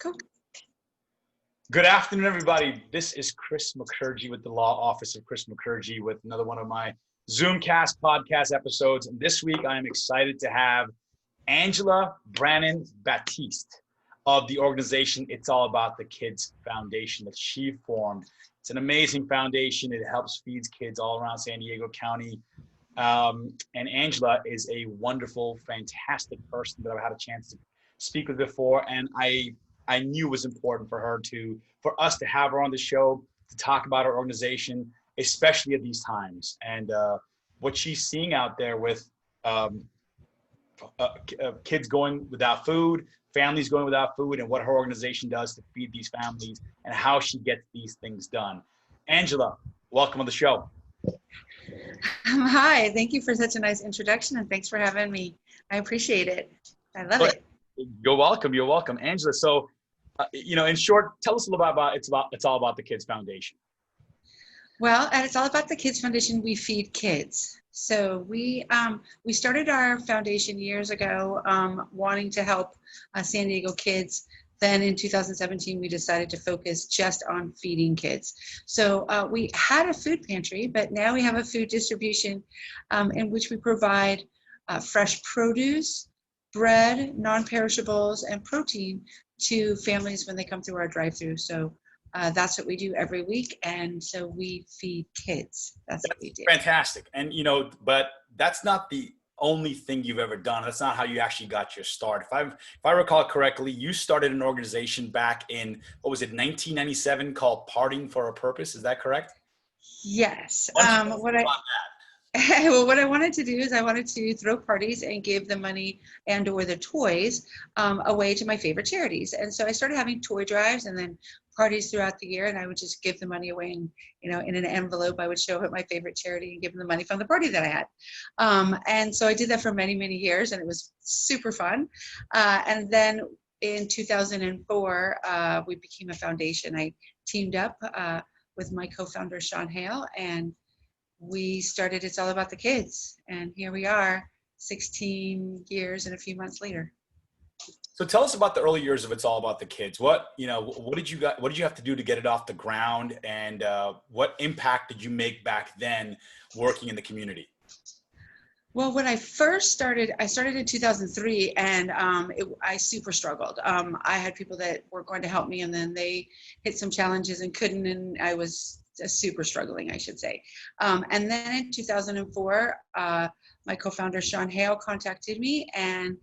Cool. Good afternoon, everybody. This is Kris Mukherji with the Law Office of Kris Mukherji with another one of my Zoomcast podcast episodes. And this week, I am excited to have Angela Brannon Baptiste of the organization It's All About the Kids Foundation that she formed. It's an amazing foundation. It helps feed kids all around San Diego County. And Angela is a wonderful, fantastic person that I've had a chance to speak with before. And I knew it was important for us to have her on the show to talk about our organization, especially at these times. And what she's seeing out there with kids going without food, families going without food, and what her organization does to feed these families and how she gets these things done. Angela, welcome on the show. Hi, thank you for such a nice introduction, and thanks for having me. I appreciate it. I love it. You're welcome. You're welcome, Angela. So, in short, tell us a little bit about It's All About the Kids Foundation. Well, at It's All About the Kids Foundation, we feed kids. So we started our foundation years ago, wanting to help San Diego kids. Then in 2017, we decided to focus just on feeding kids. So we had a food pantry, but now we have a food distribution in which we provide fresh produce, bread, non-perishables, and protein to families when they come through our drive-through. So that's what we do every week. And so we feed kids. That's what we do. Fantastic. And, but that's not the only thing you've ever done. That's not how you actually got your start. If I recall correctly, you started an organization back in, 1997 called Partying for a Purpose. Is that correct? Yes. Well, what I wanted to do is I wanted to throw parties and give the money and or the toys away to my favorite charities. And so I started having toy drives and then parties throughout the year, and I would just give the money away, and in an envelope I would show up at my favorite charity and give them the money from the party that I had. And so I did that for many, many years, and it was super fun. And then in 2004, we became a foundation. I teamed up with my co-founder Sean Hale, and we started It's All About the Kids, and here we are 16 years and a few months later. So tell us about the early years of It's All About the Kids. What did you have to do to get it off the ground, and what impact did you make back then working in the community? Well, when I first started, I started in 2003, and I super struggled. I had people that were going to help me, and then they hit some challenges and couldn't, and I was super struggling, I should say. And then in 2004, my co-founder Sean Hale contacted me and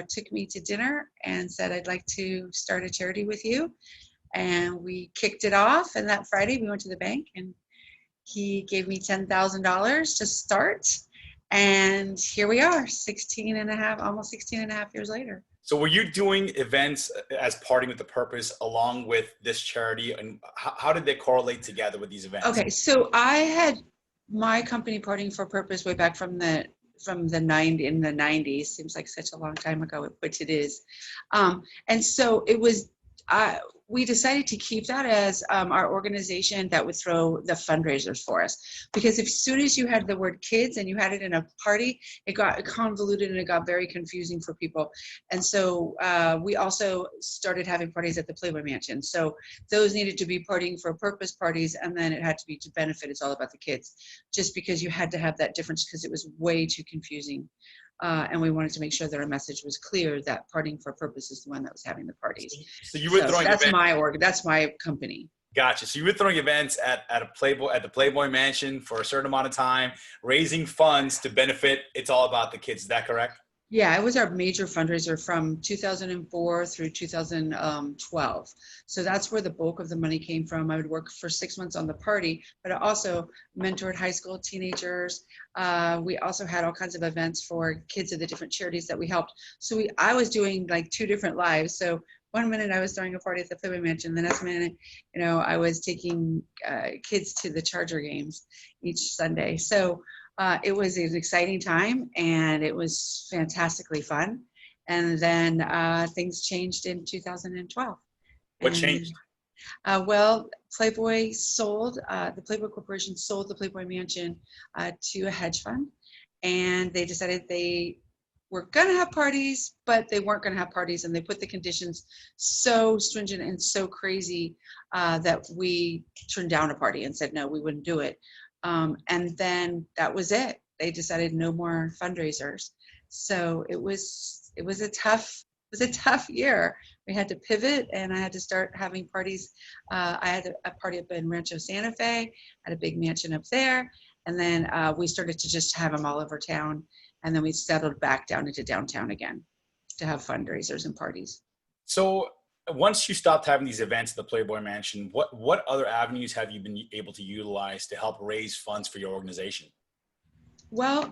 took me to dinner and said, I'd like to start a charity with you. And we kicked it off, and that Friday we went to the bank and he gave me $10,000 to start. And here we are, almost 16 and a half years later. So were you doing events as Partying with the Purpose along with this charity, and how did they correlate together with these events? Okay, so I had my company Partying for Purpose way back in the 90s. Seems like such a long time ago, which it is. And so it was. We decided to keep that as our organization that would throw the fundraisers for us, because as soon as you had the word kids and you had it in a party, it got convoluted and it got very confusing for people. And so we also started having parties at the Playboy Mansion. So those needed to be Partying for a Purpose parties, and then it had to be to benefit It's All About the Kids, just because you had to have that difference because it was way too confusing. And we wanted to make sure that our message was clear that Partying for a Purpose is the one that was having the parties. So you were throwing that's events. That's my company. Gotcha. So you were throwing events at the Playboy Mansion for a certain amount of time, raising funds to benefit It's All About the Kids. Is that correct? Yeah, it was our major fundraiser from 2004 through 2012. So that's where the bulk of the money came from. I would work for 6 months on the party, but I also mentored high school teenagers. We also had all kinds of events for kids of the different charities that we helped. So I was doing like 2 different lives. So one minute I was throwing a party at the Playboy Mansion. The next minute, I was taking kids to the Charger games each Sunday. So it was an exciting time, and it was fantastically fun. And then things changed in 2012. What changed? Well, Playboy sold, the Playboy Corporation sold the Playboy Mansion to a hedge fund, and they decided they were going to have parties, but they weren't going to have parties. And they put the conditions so stringent and so crazy that we turned down a party and said, no, we wouldn't do it. And then that was it. They decided no more fundraisers. So it was a tough year. We had to pivot, and I had to start having parties. I had a party up in Rancho Santa Fe, had a big mansion up there. And then we started to just have them all over town. And then we settled back down into downtown again to have fundraisers and parties. So once you stopped having these events at the Playboy Mansion, what other avenues have you been able to utilize to help raise funds for your organization? Well,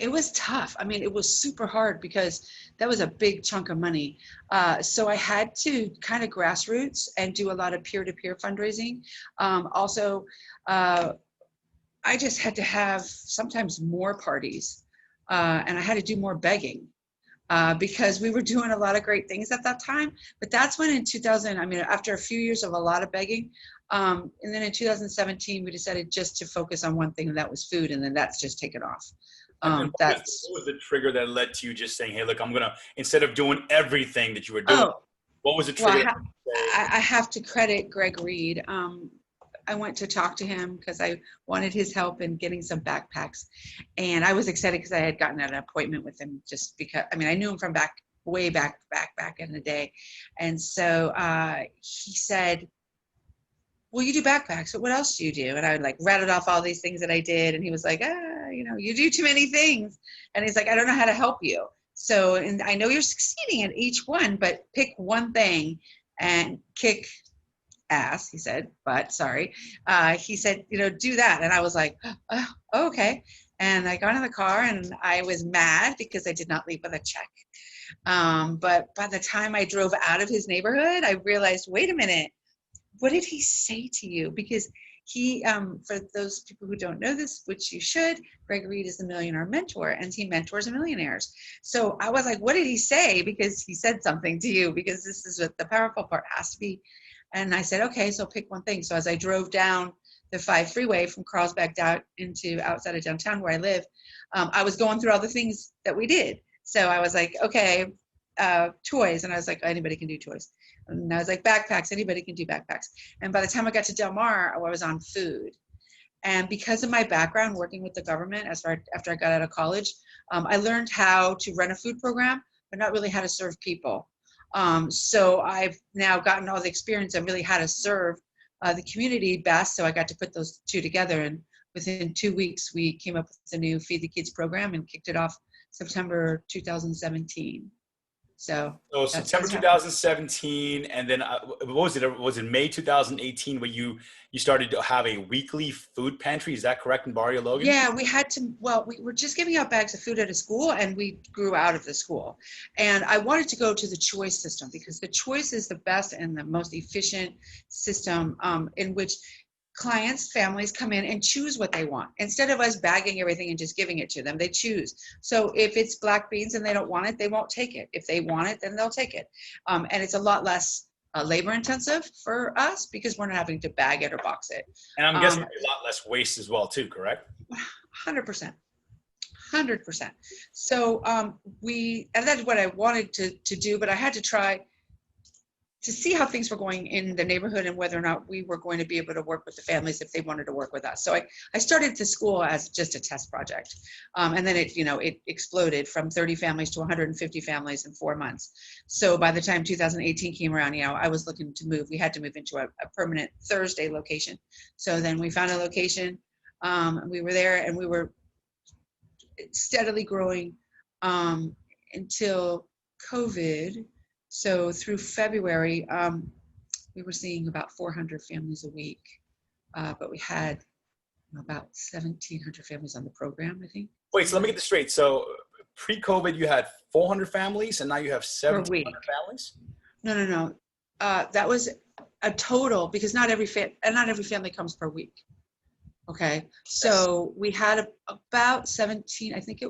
it was tough. I mean, it was super hard because that was a big chunk of money. So I had to kind of grassroots and do a lot of peer-to-peer fundraising. Also, I just had to have sometimes more parties, and I had to do more begging because we were doing a lot of great things at that time. But that's when in 2000, I mean, after a few years of a lot of begging, and then in 2017, we decided just to focus on one thing, and that was food, and then that's just taken off. What was the trigger that led to you just saying, hey, look, I'm going to, instead of doing everything that you were doing, what was the trigger? Well, I have to credit Greg Reed. I went to talk to him because I wanted his help in getting some backpacks. And I was excited because I had gotten an appointment with him just because, I mean, I knew him from way back in the day. And so he said, well, you do backpacks, so what else do you do? And I like rattled off all these things that I did. And he was like, you do too many things. And he's like, I don't know how to help you. So, and I know you're succeeding at each one, but pick one thing and kick ass, he said, but sorry. He said, do that. And I was like, oh, okay. And I got in the car and I was mad because I did not leave with a check. But by the time I drove out of his neighborhood, I realized, wait a minute, what did he say to you? Because he, for those people who don't know this, which you should, Greg Reed is the Millionaire Mentor, and he mentors millionaires. So I was like, what did he say? Because he said something to you, because this is what the powerful part has to be. And I said, okay, so pick one thing. So as I drove down the 5 freeway from Carlsbad down into outside of downtown where I live, I was going through all the things that we did. So I was like, okay, toys. And I was like, anybody can do toys. And I was like, backpacks, anybody can do backpacks. And by the time I got to Del Mar, I was on food. And because of my background working with the government after I got out of college, I learned how to run a food program, but not really how to serve people. So I've now gotten all the experience of really how to serve the community best. So I got to put those two together. And within 2 weeks, we came up with the new Feed the Kids program and kicked it off September 2017. So September 2017, and then what was it? Was it May 2018 where you started to have a weekly food pantry? Is that correct in Barrio Logan? Yeah, we had to. Well, we were just giving out bags of food at a school, and we grew out of the school. And I wanted to go to the choice system because the choice is the best and the most efficient system in which families come in and choose what they want. Instead of us bagging everything and just giving it to them, they choose. So if it's black beans and they don't want it, they won't take it. If they want it, then they'll take it. And it's a lot less labor intensive for us because we're not having to bag it or box it. And I'm guessing a lot less waste as well too, correct? 100%. 100%. So and that's what I wanted to do, but I had to try to see how things were going in the neighborhood and whether or not we were going to be able to work with the families if they wanted to work with us. So I started the school as just a test project. And then it exploded from 30 families to 150 families in 4 months. So by the time 2018 came around, I was looking to move. We had to move into a permanent Thursday location. So then we found a location. We were there and we were steadily growing until COVID. So through February, we were seeing about 400 families a week, but we had about 1,700 families on the program, I think. Wait, so let me get this straight. So pre-COVID, you had 400 families, and now you have 1,700 families? No. That was a total because not every family comes per week. Okay, so we had about 17. I think I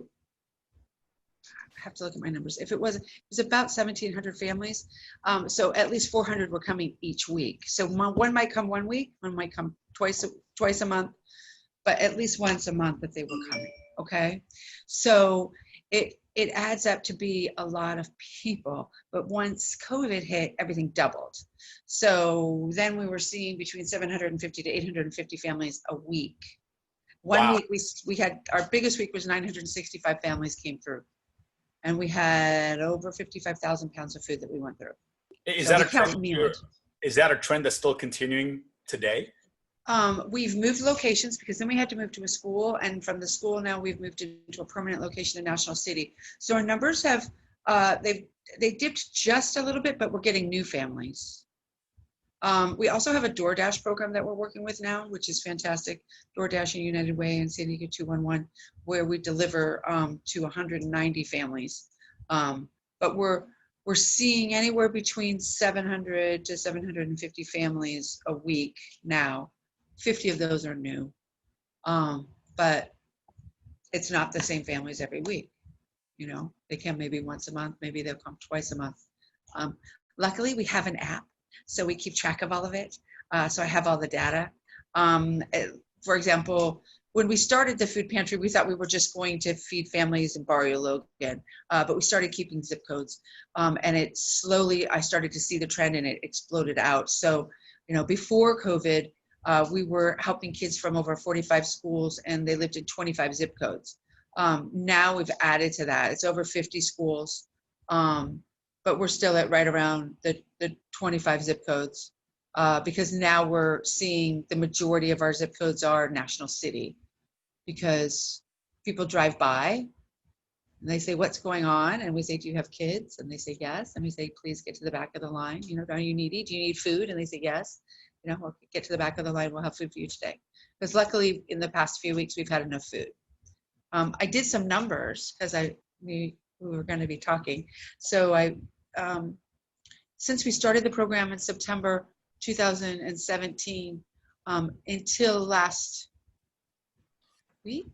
have to look at my numbers. It was about 1,700 families. So at least 400 were coming each week. So one might come 1 week, one might come twice a month, but at least once a month that they were coming. Okay. So it adds up to be a lot of people. But once COVID hit, everything doubled. So then we were seeing between 750 to 850 families a week. One Wow. week we had, our biggest week was 965 families came through, and we had over 55,000 pounds of food that we went through. Is So that we a count trend? meals. Is that a trend that's still continuing today? We've moved locations because then we had to move to a school, and from the school now we've moved into a permanent location in National City. So our numbers have they dipped just a little bit, but we're getting new families. We also have a DoorDash program that we're working with now, which is fantastic. DoorDash and United Way and San Diego 211, where we deliver to 190 families. But we're seeing anywhere between 700 to 750 families a week now. 50 of those are new, but it's not the same families every week. You know, they come maybe once a month, maybe they'll come twice a month. Luckily, we have an app, so we keep track of all of it. So I have all the data. For example, when we started the food pantry, we thought we were just going to feed families in Barrio Logan, but we started keeping zip codes, and it slowly, I started to see the trend, and it exploded out. So, you know, before COVID, we were helping kids from over 45 schools, and they lived in 25 zip codes. Now we've added to that. It's over 50 schools, but we're still at right around the 25 zip codes, because now we're seeing the majority of our zip codes are National City, because people drive by and they say, what's going on? And we say, do you have kids? And they say, yes. And we say, please get to the back of the line. You know, are you needy? Do you need food? And they say, yes. You know, we'll get to the back of the line. We'll have food for you today. Because luckily, in the past few weeks, we've had enough food. I did some numbers because we were going to be talking. So since we started the program in September 2017 until last week,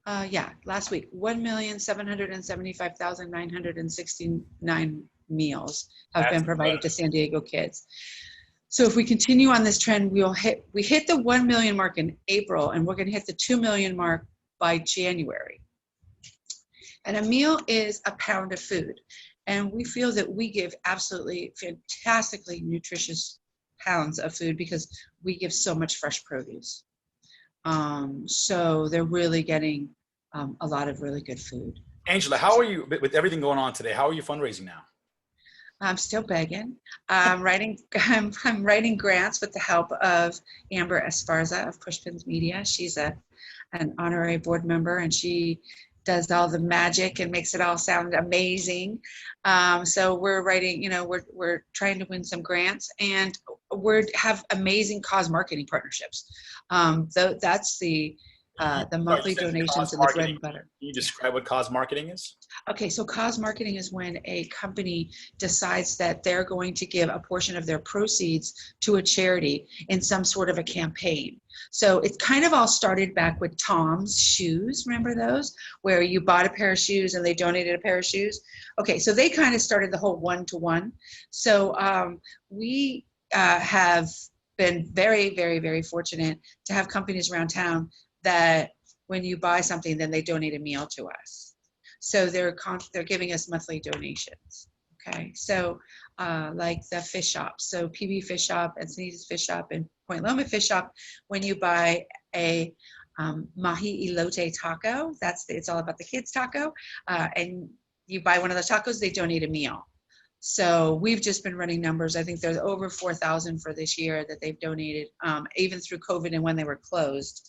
last week, 1,775,969 meals have been provided to San Diego kids. So if we continue on this trend, we hit the 1 million mark in April, and we're going to hit the 2 million mark by January. And a meal is a pound of food. And we feel that we give absolutely fantastically nutritious pounds of food because we give so much fresh produce. So they're really getting a lot of really good food. Angela, how are you, with everything going on today, how are you fundraising now? I'm still begging. I'm writing grants with the help of Amber Esparza of Pushpins Media. She's an honorary board member, and she does all the magic and makes it all sound amazing. So we're writing, you know, we're trying to win some grants, and we have amazing cause marketing partnerships. That's the monthly donations and the bread and butter. Can you describe what cause marketing is? Okay, so cause marketing is when a company decides that they're going to give a portion of their proceeds to a charity in some sort of a campaign. So it kind of all started back with Tom's shoes. Remember those? Where you bought a pair of shoes and they donated a pair of shoes. Okay, so they kind of started the whole one-to-one. So we have been very, very, very fortunate to have companies around town that when you buy something, then they donate a meal to us. So they're giving us monthly donations. Okay, so like the fish shop, so PB Fish Shop and Sneezes Fish Shop and Point Loma Fish Shop, when you buy a mahi elote taco, it's all about the kids taco, and you buy one of those tacos, they donate a meal. So we've just been running numbers. I think there's over 4,000 for this year that they've donated, even through COVID and when they were closed.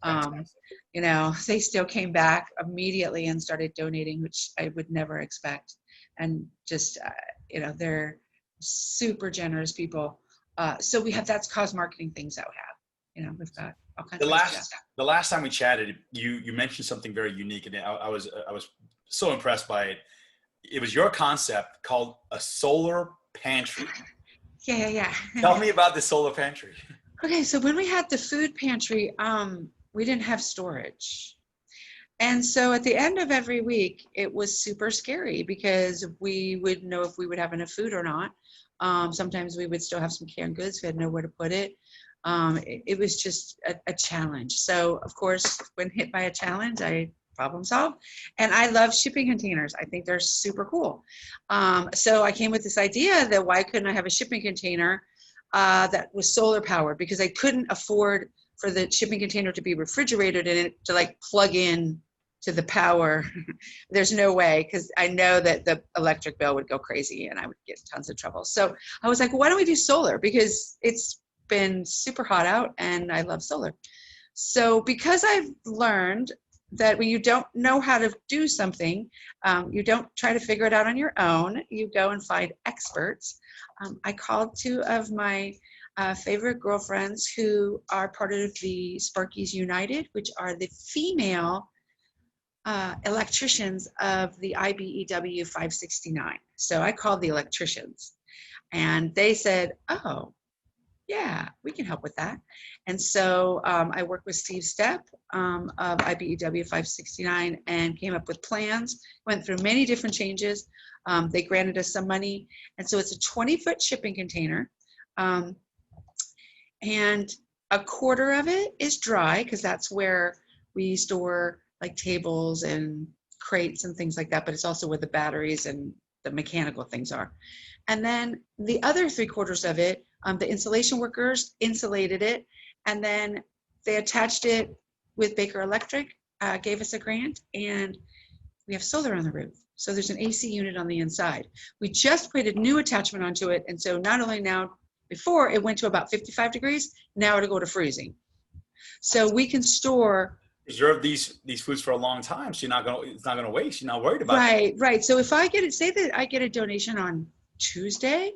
You know, they still came back immediately and started donating, which I would never expect. And just, you know, they're super generous people. So that's cause marketing things that we have. You know, we've got all kinds of stuff. The last time we chatted, you mentioned something very unique, and I was so impressed by it. It was your concept called a solar pantry. Yeah. Tell me about the solar pantry. Okay, so when we had the food pantry, we didn't have storage. And so at the end of every week, it was super scary because we would know if we would have enough food or not. Sometimes we would still have some canned goods. We had nowhere to put it. It was just a challenge. So of course, when hit by a challenge, I problem solved. And I love shipping containers. I think they're super cool. So I came with this idea that why couldn't I have a shipping container that was solar powered, because I couldn't afford for the shipping container to be refrigerated and it to like plug in to the power. There's no way, because I know that the electric bill would go crazy and I would get tons of trouble. So I was like, well, why don't we do solar? Because it's been super hot out and I love solar. So because I've learned that when you don't know how to do something, you don't try to figure it out on your own, you go and find experts. I called two of my favorite girlfriends who are part of the Sparkies United, which are the female electricians of the IBEW 569. So I called the electricians and they said, oh, yeah, we can help with that. And so I worked with Steve Stepp of IBEW 569 and came up with plans, went through many different changes. They granted us some money. And so it's a 20-foot shipping container. And a quarter of it is dry, because that's where we store like tables and crates and things like that, but it's also where the batteries and the mechanical things are. And then the other 3/4 of it, the insulation workers insulated it, and then they attached it with Baker Electric, gave us a grant, and we have solar on the roof. So there's an AC unit on the inside. We just put a new attachment onto it, and so not only now, before it went to about 55 degrees, now it'll go to freezing. So we can store. Preserve these foods for a long time, so it's not gonna waste. You're not worried about Right, right. So if I get it, say that I get a donation on Tuesday,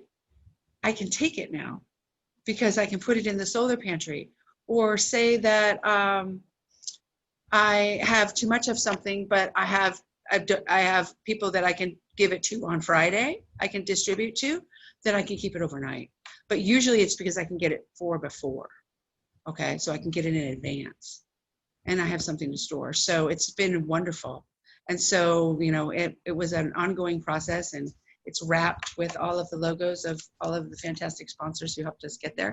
I can take it now because I can put it in the solar pantry. Or say that I have too much of something, but I have people that I can give it to on Friday, I can distribute to, then I can keep it overnight. But usually it's because I can get it before. Okay, so I can get it in advance and I have something to store. So it's been wonderful. And so, you know, it was an ongoing process, and it's wrapped with all of the logos of all of the fantastic sponsors who helped us get there,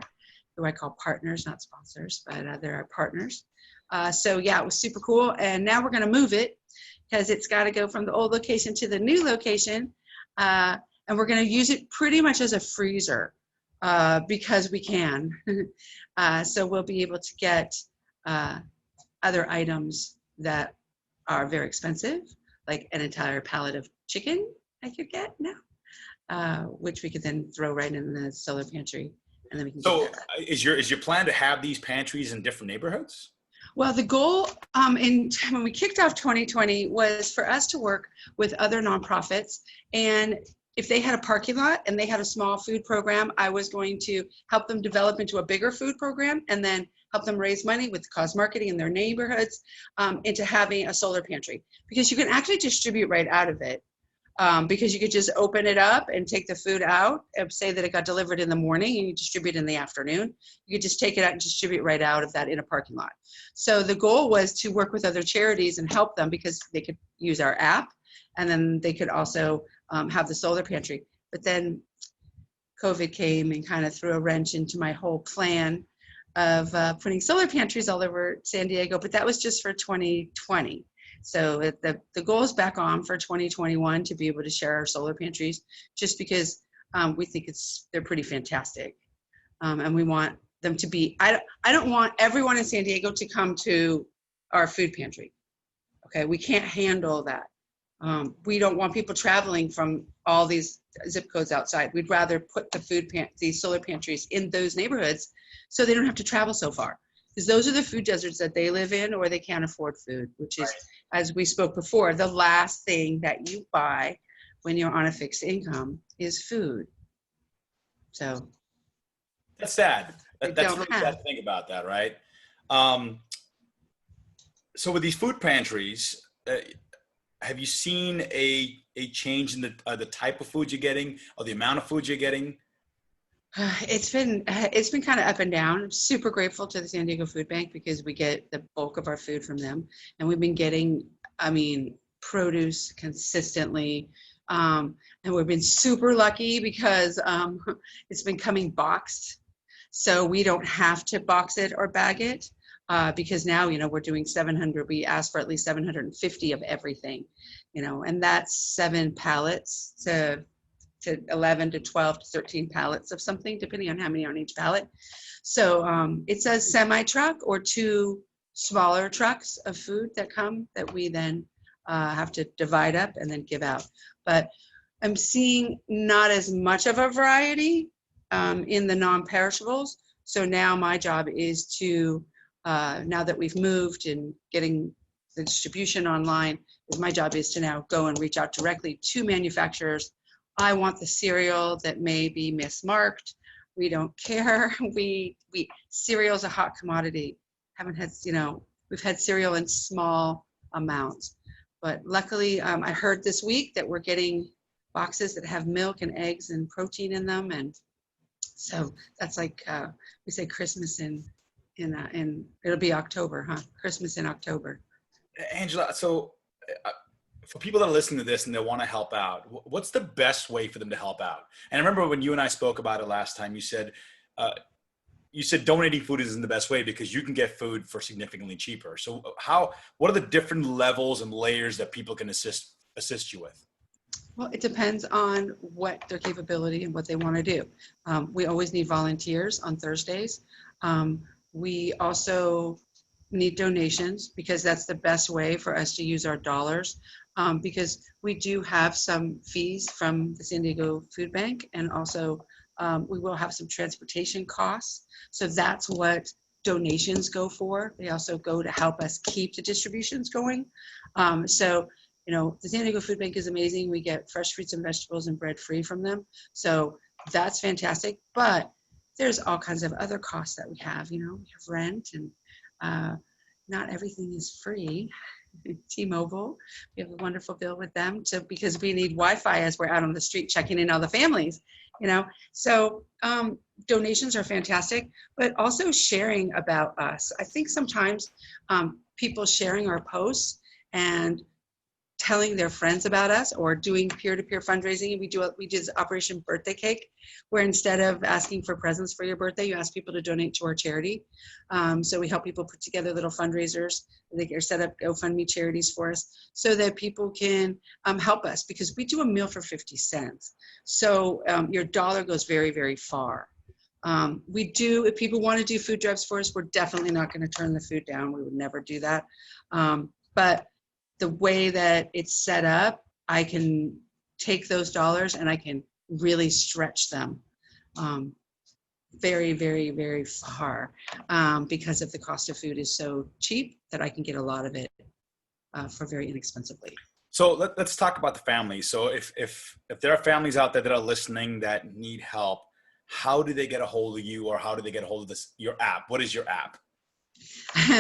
who I call partners, not sponsors, but they're our partners. So yeah, it was super cool. And now we're gonna move it because it's gotta go from the old location to the new location. And we're gonna use it pretty much as a freezer because we can. So we'll be able to get other items that are very expensive, like an entire pallet of chicken I could get now, which we could then throw right in the solar pantry, and then we can. So, is your plan to have these pantries in different neighborhoods? Well, the goal when we kicked off 2020 was for us to work with other nonprofits, and if they had a parking lot and they had a small food program, I was going to help them develop into a bigger food program and then help them raise money with cause marketing in their neighborhoods into having a solar pantry, because you can actually distribute right out of it. Because you could just open it up and take the food out, and say that it got delivered in the morning and you distribute in the afternoon. You could just take it out and distribute right out of that in a parking lot. So the goal was to work with other charities and help them, because they could use our app, and then they could also have the solar pantry. But then COVID came and kind of threw a wrench into my whole plan of putting solar pantries all over San Diego, but that was just for 2020. So the goal is back on for 2021 to be able to share our solar pantries, just because we think they're pretty fantastic. And we want them to be, I don't want everyone in San Diego to come to our food pantry. Okay, we can't handle that. We don't want people traveling from all these zip codes outside. We'd rather put these solar pantries in those neighborhoods so they don't have to travel so far. Because those are the food deserts that they live in, or they can't afford food, which is, as we spoke before, the last thing that you buy when you're on a fixed income is food. So that's sad. That's really sad to think about that, right? So with these food pantries, have you seen a change in the type of food you're getting, or the amount of food you're getting? It's been kind of up and down. I'm super grateful to the San Diego Food Bank, because we get the bulk of our food from them, and we've been getting, produce consistently, and we've been super lucky because it's been coming boxed, so we don't have to box it or bag it. because now, we're doing 700. We asked for at least 750 of everything, and that's 7 pallets to 11 to 12 to 13 pallets of something, depending on how many on each pallet. So it's a semi truck or 2 smaller trucks of food that come that we then have to divide up and then give out. But I'm seeing not as much of a variety in the non-perishables. So now my job is to, now that we've moved and getting the distribution online, my job is to now go and reach out directly to manufacturers. I want the cereal that may be mismarked. We don't care. Cereal is a hot commodity. Haven't had, we've had cereal in small amounts. But luckily, I heard this week that we're getting boxes that have milk and eggs and protein in them. And so that's like, we say Christmas in it'll be October, huh? Christmas in October. Angela, so for people that are listening to this and they want to help out, what's the best way for them to help out? And I remember when you and I spoke about it last time, you said donating food isn't the best way because you can get food for significantly cheaper. So what are the different levels and layers that people can assist you with? Well, it depends on what their capability and what they want to do. We always need volunteers on Thursdays. We also need donations because that's the best way for us to use our dollars. Because we do have some fees from the San Diego Food Bank, and also we will have some transportation costs. So that's what donations go for. They also go to help us keep the distributions going. So, the San Diego Food Bank is amazing. We get fresh fruits and vegetables and bread free from them. So that's fantastic. But there's all kinds of other costs that we have. We have rent, and not everything is free. T-Mobile, we have a wonderful bill with them because we need Wi-Fi as we're out on the street checking in all the families, So donations are fantastic, but also sharing about us. I think sometimes people sharing our posts and telling their friends about us or doing peer-to-peer fundraising. We did Operation Birthday Cake, where instead of asking for presents for your birthday, you ask people to donate to our charity. So we help people put together little fundraisers. They can set up GoFundMe charities for us so that people can help us, because we do a meal for 50 cents. So your dollar goes very, very far. If people want to do food drives for us, we're definitely not going to turn the food down. We would never do that. But the way that it's set up, I can take those dollars and I can really stretch them very, very, very far because of the cost of food is so cheap that I can get a lot of it for very inexpensively. So let's talk about the families. So if there are families out there that are listening that need help, how do they get a hold of you, or how do they get a hold of your app? What is your app?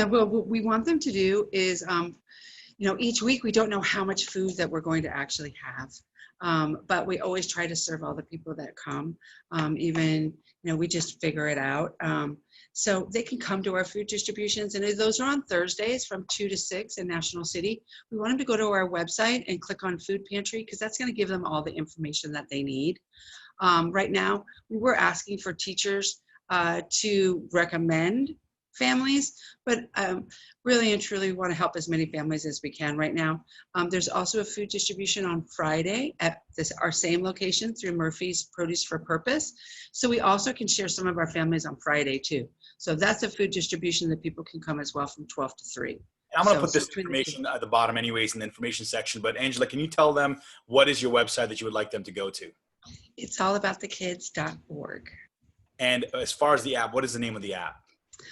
Well, what we want them to do is each week we don't know how much food that we're going to actually have, but we always try to serve all the people that come. We just figure it out. So they can come to our food distributions, and those are on Thursdays from 2 to 6 in National City. We want them to go to our website and click on Food Pantry, because that's going to give them all the information that they need. Right now, we were asking for teachers to recommend families, but really and truly want to help as many families as we can right now. There's also a food distribution on Friday at our same location through Murphy's Produce for Purpose. So we also can share some of our families on Friday too. So that's a food distribution that people can come as well from 12 to 3. I'm going to put this information at the bottom anyways in the information section, but Angela, can you tell them what is your website that you would like them to go to? It's allaboutthekids.org. And as far as the app, what is the name of the app?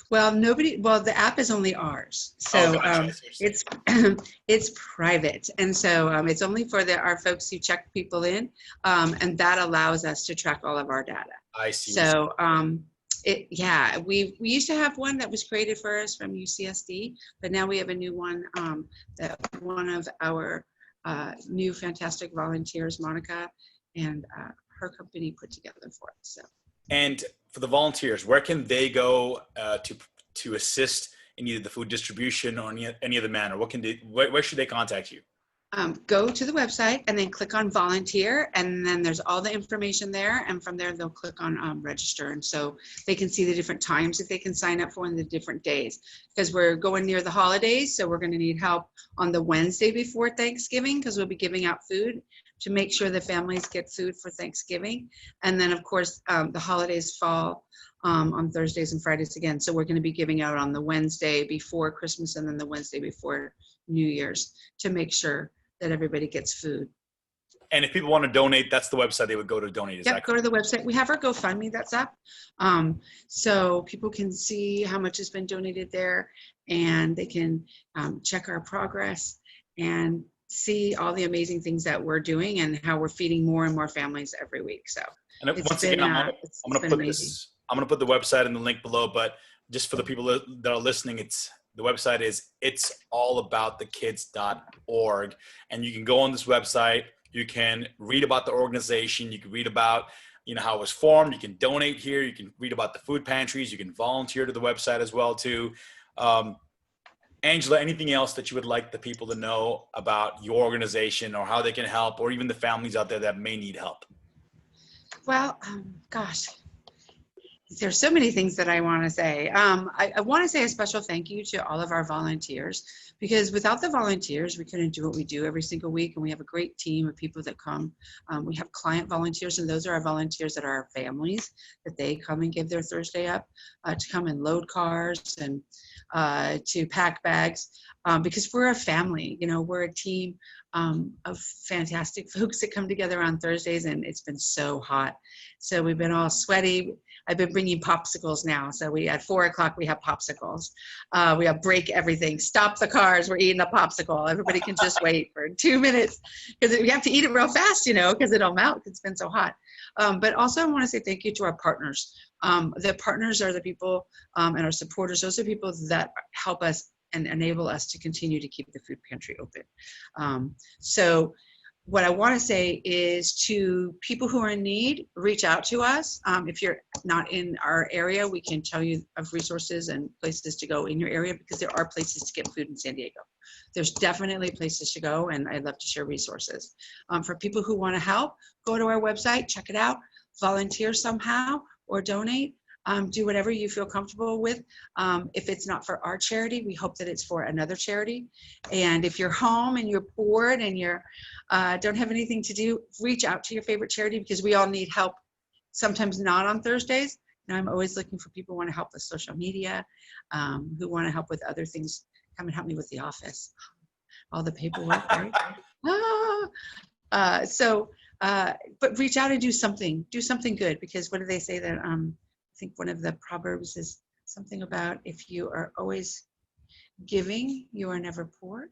Well, the app is only ours. So gotcha. it's private. And so it's only for our folks who check people in. And that allows us to track all of our data. I see. So we used to have one that was created for us from UCSD, but now we have a new one that one of our new fantastic volunteers, Monica, and her company put together for us. So. And for the volunteers, where can they go to assist in either the food distribution or any other manner? Where should they contact you? Go to the website and then click on volunteer, and then there's all the information there, and from there they'll click on register, and so they can see the different times that they can sign up for and the different days, because we're going near the holidays, so we're going to need help on the Wednesday before Thanksgiving, because we'll be giving out food to make sure the families get food for Thanksgiving. And then of course the holidays fall on Thursdays and Fridays again, so we're going to be giving out on the Wednesday before Christmas and then the Wednesday before New Year's, to make sure that everybody gets food. And if people want to donate, that's the website they would go to donate. Yep, go to the website. We have our GoFundMe that's up. So people can see how much has been donated there, and they can check our progress and see all the amazing things that we're doing and how we're feeding more and more families every week. So and once again, I'm going to put the website in the link below, but just for the people that are listening, the website is it'sallaboutthekids.org, and you can go on this website. You can read about the organization. You can read about, how it was formed. You can donate here. You can read about the food pantries. You can volunteer to the website as well too. Angela, anything else that you would like the people to know about your organization, or how they can help, or even the families out there that may need help? Well, gosh. There's so many things that I want to say. I want to say a special thank you to all of our volunteers, because without the volunteers, we couldn't do what we do every single week. And we have a great team of people that come. We have client volunteers, and those are our volunteers that are our families, that they come and give their Thursday up to come and load cars and to pack bags, because we're a family. We're a team of fantastic folks that come together on Thursdays, and it's been so hot. So we've been all sweaty. I've been bringing popsicles now. So we at 4 o'clock, we have popsicles. We have break everything, stop the cars. We're eating a popsicle. Everybody can just wait for 2 minutes, because we have to eat it real fast, because it'll melt. It's been so hot. But also I want to say thank you to our partners. The partners are the people and our supporters. Those are people that help us and enable us to continue to keep the food pantry open. So what I want to say is, to people who are in need, reach out to us. If you're not in our area, we can tell you of resources and places to go in your area, because there are places to get food in San Diego. There's definitely places to go, and I'd love to share resources. For people who want to help, go to our website, check it out, volunteer somehow, or donate. Do whatever you feel comfortable with. If it's not for our charity, we hope that it's for another charity. And if you're home and you're bored and you're don't have anything to do, reach out to your favorite charity, because we all need help, sometimes not on Thursdays. And I'm always looking for people who want to help with social media, who want to help with other things. Come and help me with the office, all the paperwork, right? But reach out and do something good, because what do they say that I think one of the proverbs is something about, if you are always giving, you are never poor.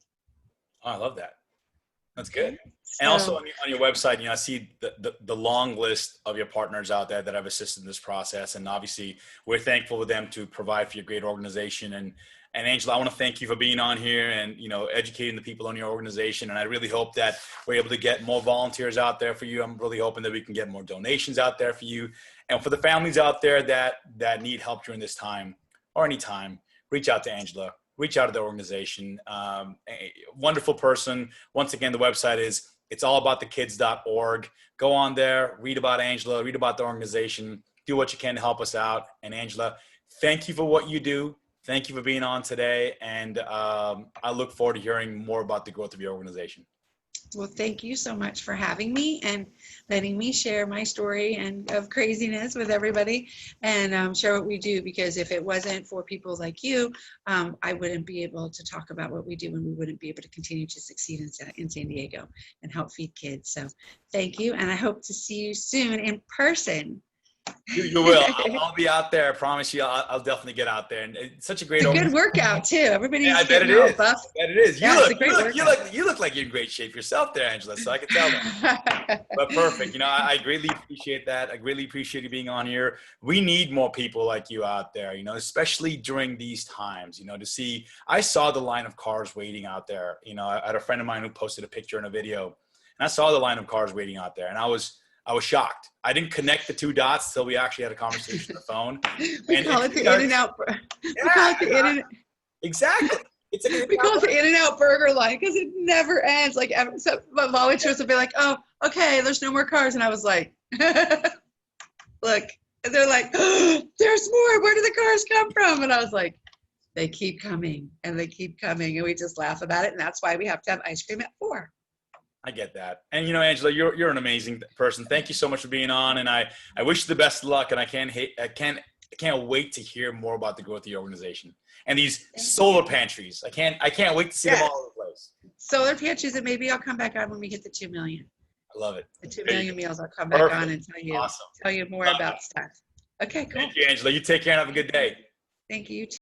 Oh, I love that. That's good. And also on your website, I see the long list of your partners out there that have assisted in this process. And obviously we're thankful with them to provide for your great organization. And Angela, I want to thank you for being on here and, educating the people on your organization. And I really hope that we're able to get more volunteers out there for you. I'm really hoping that we can get more donations out there for you. And for the families out there that need help during this time or any time, reach out to Angela, reach out to the organization. A wonderful person. Once again, the website is it'sallaboutthekids.org. Go on there, read about Angela, read about the organization, do what you can to help us out. And Angela, thank you for what you do. Thank you for being on today. And I look forward to hearing more about the growth of your organization. Well, thank you so much for having me and letting me share my story and of craziness with everybody, and share what we do, because if it wasn't for people like you, I wouldn't be able to talk about what we do, and we wouldn't be able to continue to succeed in San Diego and help feed kids. So thank you, and I hope to see you soon in person. You will. I'll be out there. I promise you. I'll definitely get out there. And it's such a great. It's a good workout too. Everybody's I bet it is. buff. I bet it is. Yeah, You look like you're in great shape yourself, there, Angela. So I can tell that. But perfect. I greatly appreciate that. I greatly appreciate you being on here. We need more people like you out there. Especially during these times. To see. I saw the line of cars waiting out there. I had a friend of mine who posted a picture and a video, and I saw the line of cars waiting out there, and I was shocked. I didn't connect the two dots till we actually had a conversation on the phone. We call it the in and out. We call it the in and out. Exactly. It's a We call it the In-N-Out burger line because it never ends. Like, so my volunteers would be like, "Oh, okay, there's no more cars," and I was like, "Look," and they're like, oh, "There's more. Where do the cars come from?" And I was like, "They keep coming and they keep coming," and we just laugh about it, and that's why we have to have ice cream at 4. I get that. And Angela, you're an amazing person. Thank you so much for being on, and I wish you the best of luck, and I can't wait to hear more about the growth of your organization and these solar pantries. I can't wait to see them all over the place. Solar pantries, and maybe I'll come back on when we get the 2 million. I love it. The 2 million meals, I'll come back on and tell you more about stuff. Okay, cool. Thank you, Angela. You take care and have a good day. Thank you. You too.